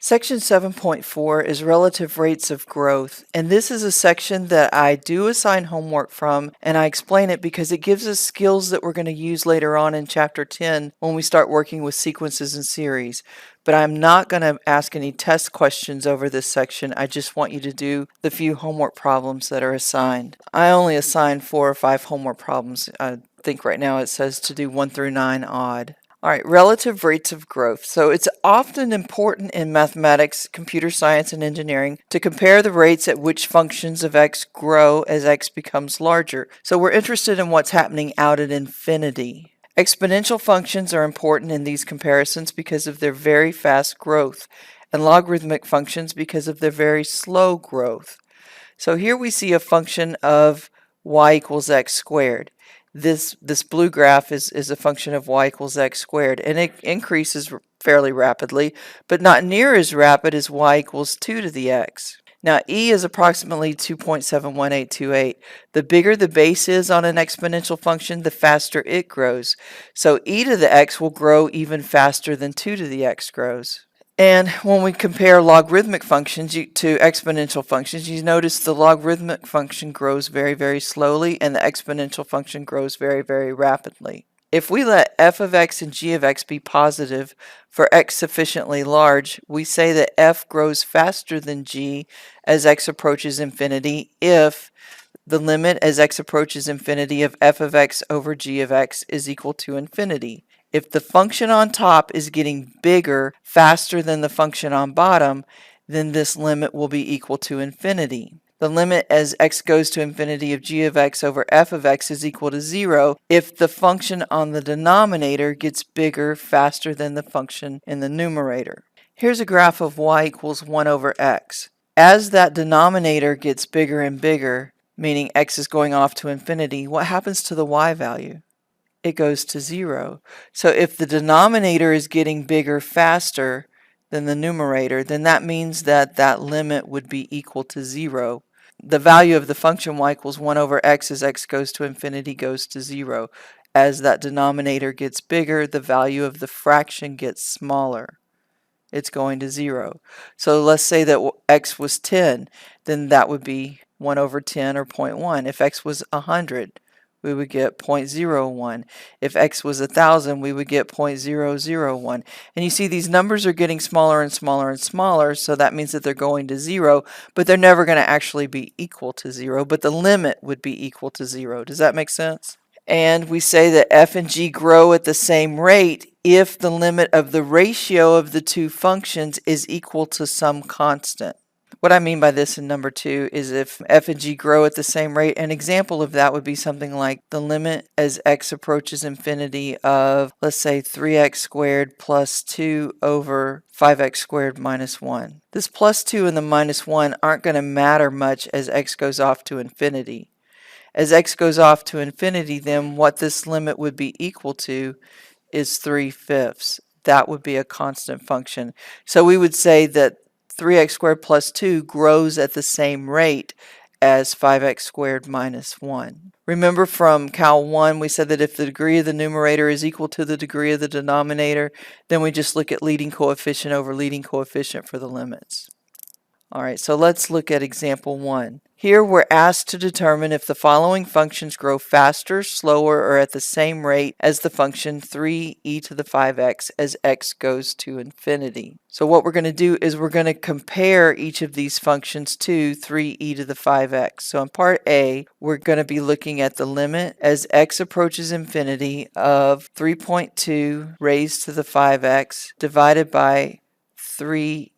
Section 7.4 is relative rates of growth, and this is a section that I do assign homework from, and I explain it because it gives us skills that we're going to use later on in Chapter 10 when we start working with sequences and series. But I'm not going to ask any test questions over this section. I just want you to do the few homework problems that are assigned. I only assign 4 or 5 homework problems. I think right now it says to do 1 through 9 odd. All right, relative rates of growth. So it's often important in mathematics, computer science, and engineering to compare the rates at which functions of x grow as x becomes larger. So we're interested in what's happening out at infinity. Exponential functions are important in these comparisons because of their very fast growth, and logarithmic functions because of their very slow growth. So here we see a function of y equals x squared. This blue graph is a function of y equals x squared, and it increases fairly rapidly, but not near as rapid as y equals 2 to the x. Now e is approximately 2.71828. The bigger the base is on an exponential function, the faster it grows. So e to the x will grow even faster than 2 to the x grows. And when we compare logarithmic functions to exponential functions, you notice the logarithmic function grows very, very slowly and the exponential function grows very, very rapidly. If we let f of x and g of x be positive for x sufficiently large, we say that f grows faster than g as x approaches infinity if the limit as x approaches infinity of f of x over g of x is equal to infinity. If the function on top is getting bigger faster than the function on bottom, then this limit will be equal to infinity. The limit as x goes to infinity of g of x over f of x is equal to 0 if the function on the denominator gets bigger faster than the function in the numerator. Here's a graph of y equals 1 over x. As that denominator gets bigger and bigger, meaning x is going off to infinity, what happens to the y value? It goes to 0. So if the denominator is getting bigger faster than the numerator, then that means that that limit would be equal to 0. The value of the function y equals 1 over x as x goes to infinity goes to 0. As that denominator gets bigger, the value of the fraction gets smaller. It's going to 0. So let's say that x was 10, then that would be 1 over 10 or 0.1. If x was 100, we would get 0.01. If x was 1,000, we would get 0.001. And you see these numbers are getting smaller and smaller and smaller, so that means that they're going to 0, but they're never going to actually be equal to 0, but the limit would be equal to 0. Does that make sense? And we say that f and g grow at the same rate if the limit of the ratio of the two functions is equal to some constant. What I mean by this in number 2 is if f and g grow at the same rate, an example of that would be something like the limit as x approaches infinity of, let's say, 3x squared plus 2 over 5x squared minus 1. This plus 2 and the minus 1 aren't going to matter much as x goes off to infinity. As x goes off to infinity, then what this limit would be equal to is 3/5. That would be a constant function. So we would say that 3x squared plus 2 grows at the same rate as 5x squared minus 1. Remember from Cal 1, we said that if the degree of the numerator is equal to the degree of the denominator, then we just look at leading coefficient over leading coefficient for the limits. All right, so let's look at example 1. Here we're asked to determine if the following functions grow faster, slower, or at the same rate as the function 3e to the 5x as x goes to infinity. So what we're going to do is we're going to compare each of these functions to 3e to the 5x. So in part A, we're going to be looking at the limit as x approaches infinity of 3.2 raised to the 5x divided by 3e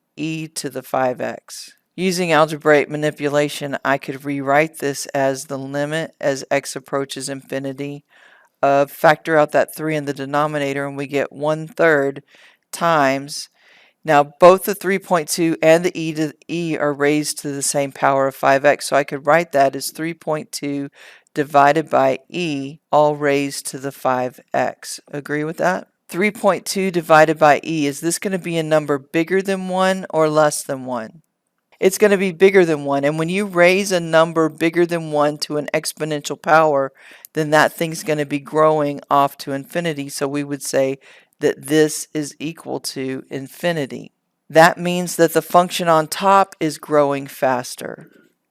to the 5x. Using algebraic manipulation, I could rewrite this as the limit as x approaches infinity of, factor out that 3 in the denominator, and we get 1/3 times. Now both the 3.2 and the e to the e are raised to the same power of 5x, so I could write that as 3.2 divided by e, all raised to the 5x. Agree with that? 3.2 divided by e, is this going to be a number bigger than 1 or less than 1? It's going to be bigger than 1, and when you raise a number bigger than 1 to an exponential power, then that thing's going to be growing off to infinity, so we would say that this is equal to infinity. that means that the function on top is growing faster.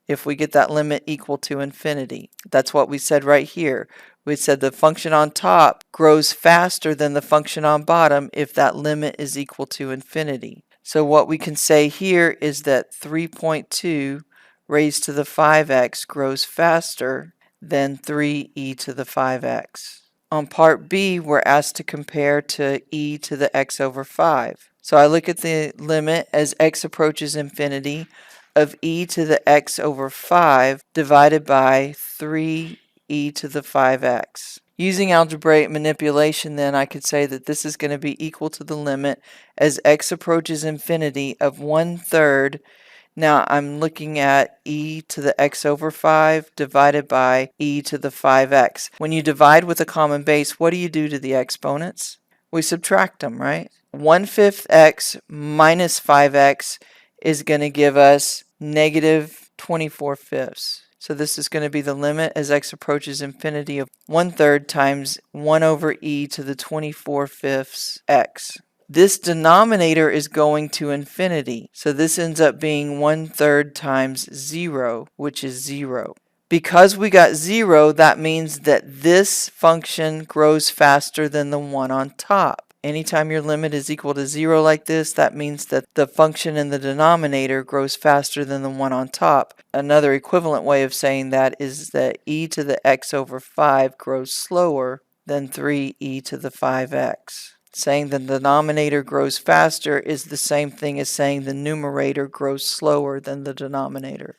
If we get that limit equal to infinity. That's what we said right here. We said the function on top grows faster than the function on bottom if that limit is equal to infinity. So what we can say here is that 3.2 raised to the 5x grows faster than 3e to the 5x. On part B, we're asked to compare to e to the x over 5. So I look at the limit as x approaches infinity of e to the x over 5 divided by 3e to the 5x. Using algebraic manipulation, then, I could say that this is going to be equal to the limit as x approaches infinity of 1/3. Now I'm looking at e to the x over 5 divided by e to the 5x. When you divide with a common base, what do you do to the exponents? We subtract them, right? 1/5 x minus 5x is going to give us negative 24/5. So this is going to be the limit as x approaches infinity of 1/3 times 1 over e to the 24/5 x. This denominator is going to infinity, so this ends up being 1/3 times 0, which is 0. Because we got 0, that means that this function grows faster than the one on top. Anytime your limit is equal to 0 like this, that means that the function in the denominator grows faster than the one on top. Another equivalent way of saying that is that e to the x over 5 grows slower than 3e to the 5x. Saying the denominator grows faster is the same thing as saying the numerator grows slower than the denominator.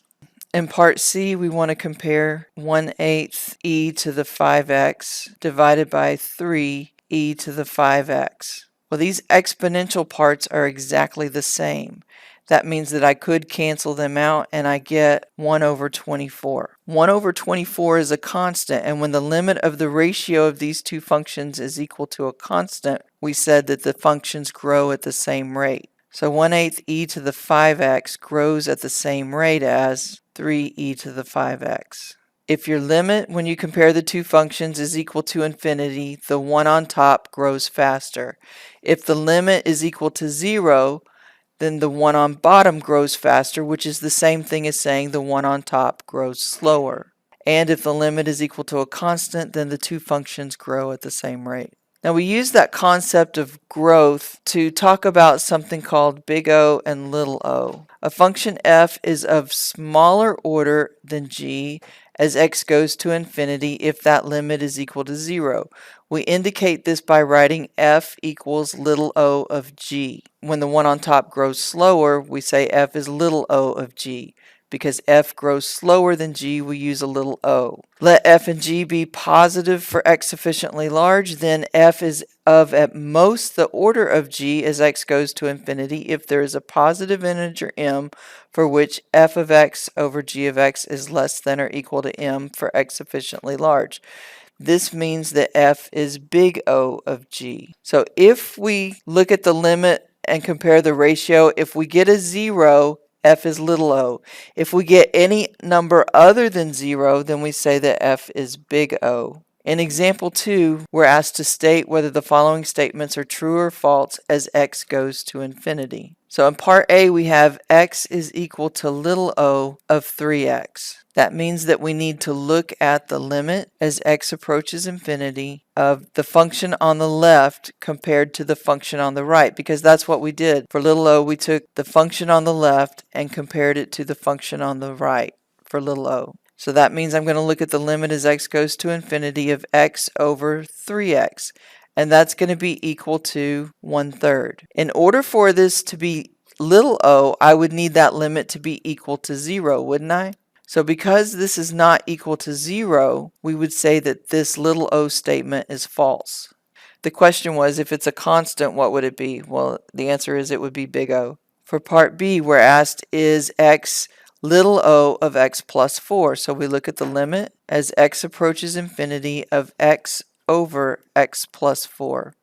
In part C, we want to compare 1/8 e to the 5x divided by 3e to the 5x. Well, these exponential parts are exactly the same. That means that I could cancel them out and I get 1 over 24. 1 over 24 is a constant, and when the limit of the ratio of these two functions is equal to a constant, we said that the functions grow at the same rate. So 1/8 e to the 5x grows at the same rate as 3e to the 5x. If your limit, when you compare the two functions, is equal to infinity, the one on top grows faster. If the limit is equal to 0, then the one on bottom grows faster, which is the same thing as saying the one on top grows slower. And if the limit is equal to a constant, then the two functions grow at the same rate. Now we use that concept of growth to talk about something called big O and little o. A function f is of smaller order than g as x goes to infinity if that limit is equal to 0. We indicate this by writing f equals little o of g. When the one on top grows slower, we say f is little o of g. Because f grows slower than g, we use a little o. Let f and g be positive for x sufficiently large, then f is of at most the order of g as x goes to infinity if there is a positive integer m for which f of x over g of x is less than or equal to m for x sufficiently large. This means that f is big O of g. So if we look at the limit and compare the ratio, if we get a 0, f is little o. If we get any number other than 0, then we say that f is big O. In example 2, we're asked to state whether the following statements are true or false as x goes to infinity. So in part A, we have x is equal to little o of 3x. That means that we need to look at the limit as x approaches infinity of the function on the left compared to the function on the right, because that's what we did. For little o, we took the function on the left and compared it to the function on the right for little o. So that means I'm going to look at the limit as x goes to infinity of x over 3x, and that's going to be equal to 1/3. In order for this to be little o, I would need that limit to be equal to 0, wouldn't I? So because this is not equal to 0, we would say that this little o statement is false. The question was, if it's a constant, what would it be? Well, the answer is it would be big O. For part B, we're asked, is x little o of x plus 4? So we look at the limit as x approaches infinity of x over x plus 4.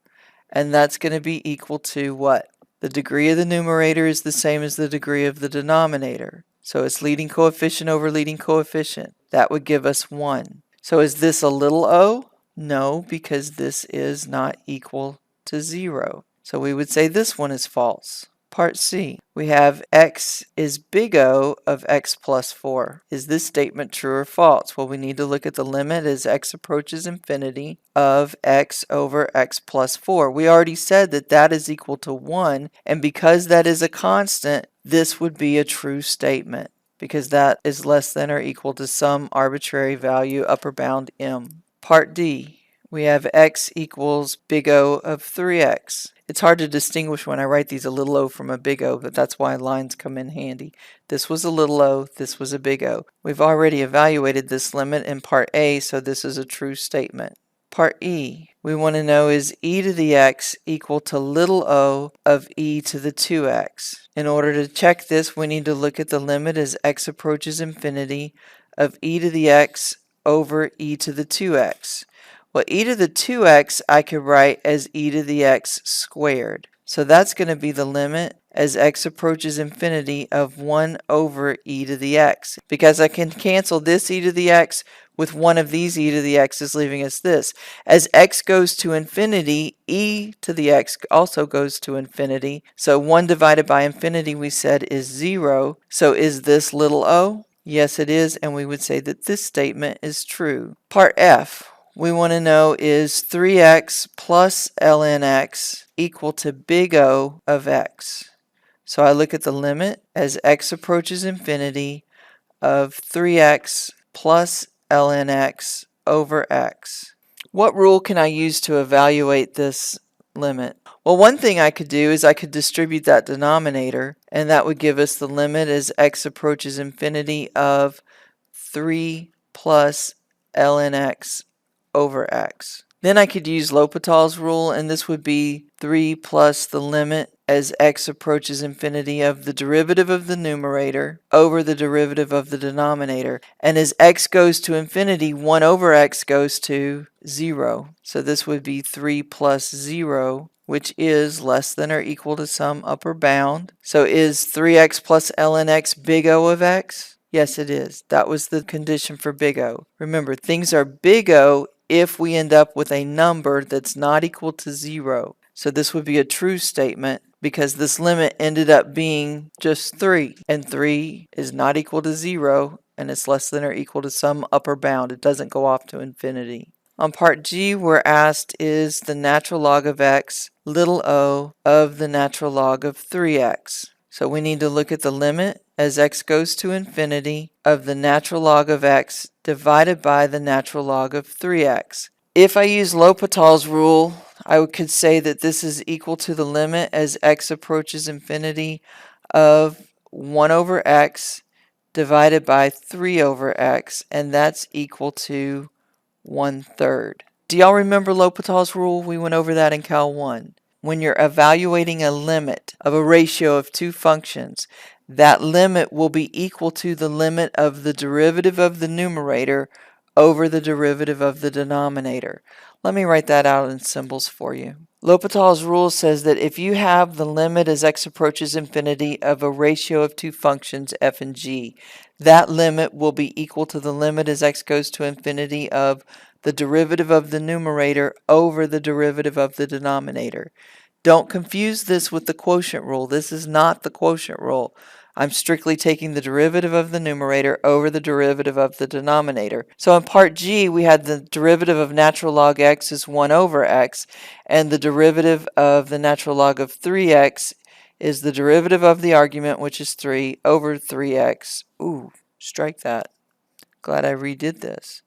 And that's going to be equal to what? The degree of the numerator is the same as the degree of the denominator. So it's leading coefficient over leading coefficient. That would give us 1. So is this a little o? No, because this is not equal to 0. So we would say this one is false. Part C, we have x is big O of x plus 4. Is this statement true or false? Well, we need to look at the limit as x approaches infinity of x over x plus 4. We already said that that is equal to 1, and because that is a constant, this would be a true statement, because that is less than or equal to some arbitrary value, upper bound m. Part D, we have x equals big O of 3x. It's hard to distinguish when I write these a little o from a big O, but that's why lines come in handy. This was a little o, this was a big O. We've already evaluated this limit in Part A, so this is a true statement. Part E, we want to know, is e to the x equal to little o of e to the 2x? In order to check this, we need to look at the limit as x approaches infinity of e to the x over e to the 2x. Well, e to the 2x I could write as e to the x squared. So that's going to be the limit as x approaches infinity of 1 over e to the x. Because I can cancel this e to the x with one of these e to the x's, leaving us this. As x goes to infinity, e to the x also goes to infinity. So 1 divided by infinity, we said, is 0. So is this little o? Yes, it is, and we would say that this statement is true. Part F, we want to know, is 3x plus ln x equal to big O of x? So I look at the limit as x approaches infinity of 3x plus ln x over x. What rule can I use to evaluate this limit? Well, one thing I could do is I could distribute that denominator, and that would give us the limit as x approaches infinity of 3 plus ln x over x. Then I could use L'Hopital's rule, and this would be 3 plus the limit as x approaches infinity of the derivative of the numerator over the derivative of the denominator. And as x goes to infinity, 1 over x goes to 0. So this would be 3 plus 0, which is less than or equal to some upper bound. So is 3x plus ln x big O of x? Yes, it is. That was the condition for big O. Remember, things are big O if we end up with a number that's not equal to 0. So this would be a true statement because this limit ended up being just 3. And 3 is not equal to 0, and it's less than or equal to some upper bound. It doesn't go off to infinity. On Part G, we're asked, is the natural log of x little o of the natural log of 3x? So we need to look at the limit as x goes to infinity of the natural log of x divided by the natural log of 3x. If I use L'Hopital's rule, I could say that this is equal to the limit as x approaches infinity of 1 over x divided by 3 over x, and that's equal to 1/3. Do y'all remember L'Hopital's rule? We went over that in Cal 1. When you're evaluating a limit of a ratio of two functions, that limit will be equal to the limit of the derivative of the numerator over the derivative of the denominator. Let me write that out in symbols for you. L'Hopital's rule says that if you have the limit as x approaches infinity of a ratio of two functions f and g, that limit will be equal to the limit as x goes to infinity of the derivative of the numerator over the derivative of the denominator. Don't confuse this with the quotient rule. This is not the quotient rule. I'm strictly taking the derivative of the numerator over the derivative of the denominator. So in Part G, we had the derivative of natural log x is 1 over x, and the derivative of the natural log of 3x is the derivative of the argument, which is 3, over 3x. Ooh, strike that. Glad I redid this.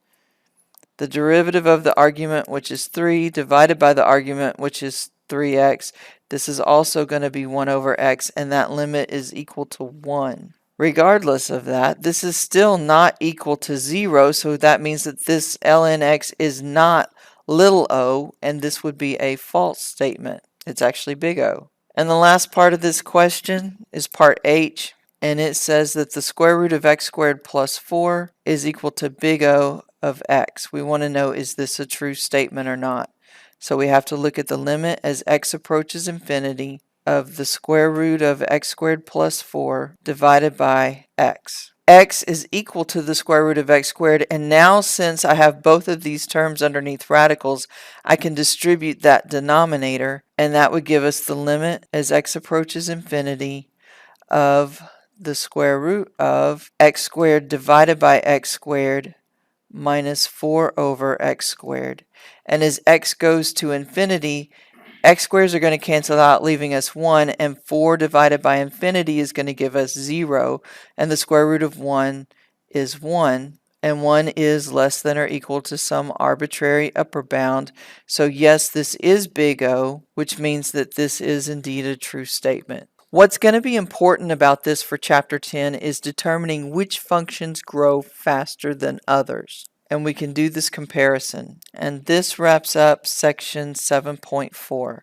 The derivative of the argument, which is 3, divided by the argument, which is 3x. This is also going to be 1 over x, and that limit is equal to 1. Regardless of that, this is still not equal to 0, so that means that this ln x is not little o, and this would be a false statement. It's actually big O. And the last part of this question is Part H, and it says that the square root of x squared plus 4 is equal to big O of x. We want to know, is this a true statement or not? So we have to look at the limit as x approaches infinity of the square root of x squared plus 4 divided by x. x is equal to the square root of x squared. And now, since I have both of these terms underneath radicals, I can distribute that denominator, and that would give us the limit as x approaches infinity of the square root of x squared divided by x squared minus 4 over x squared. And as x goes to infinity, x squares are going to cancel out, leaving us 1, and 4 divided by infinity is going to give us 0, and the square root of 1 is 1, and 1 is less than or equal to some arbitrary upper bound. So yes, this is big O, which means that this is indeed a true statement. What's going to be important about this for Chapter 10 is determining which functions grow faster than others. And we can do this comparison. And this wraps up section 7.4.